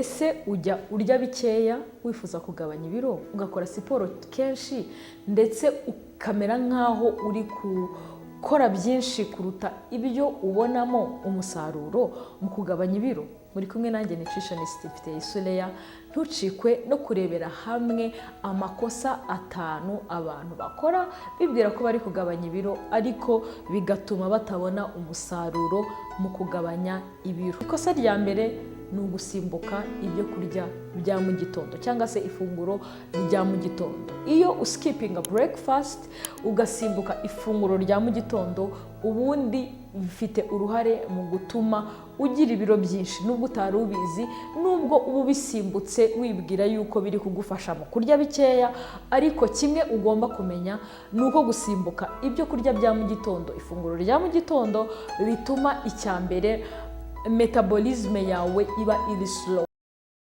ese ujya urya bikeya wifuza kugabanya ibiro, ugakora siporo kenshi ndetse ukamera nkaho uri gukora byinshi kuruta ibyo ubonamo umusaruro mu kugabanya ibiro? Muri kumwe nanjye nutritionist mfite Isuleya. Ntucikwe no kurebera hamwe amakosa 5 abantu bakora bibwira ko bari kugabanya ibiro ariko bigatuma batabona umusaruro mu kugabanya ibiro. Ikosa rya mbere ni ugusimbuka ibyo kurya bya mu gitondo cyangwa se ifunguro rya mu gitondo. Iyo uskipinga breakfast ugasimbuka ifunguro rya mu gitondo, ubundi bifite uruhare mu gutuma ugira ibiro byinshi nubwo utari ubizi, nubwo uba bisimbutse wibwira yuko biri kugufasha mu kurya bikeya, ariko kimwe ugomba kumenya ni uko gusimbuka ibyo kurya bya mu gitondo, ifunguro rya mu gitondo, bituma icyambere metabolisme yawe iba iri slow.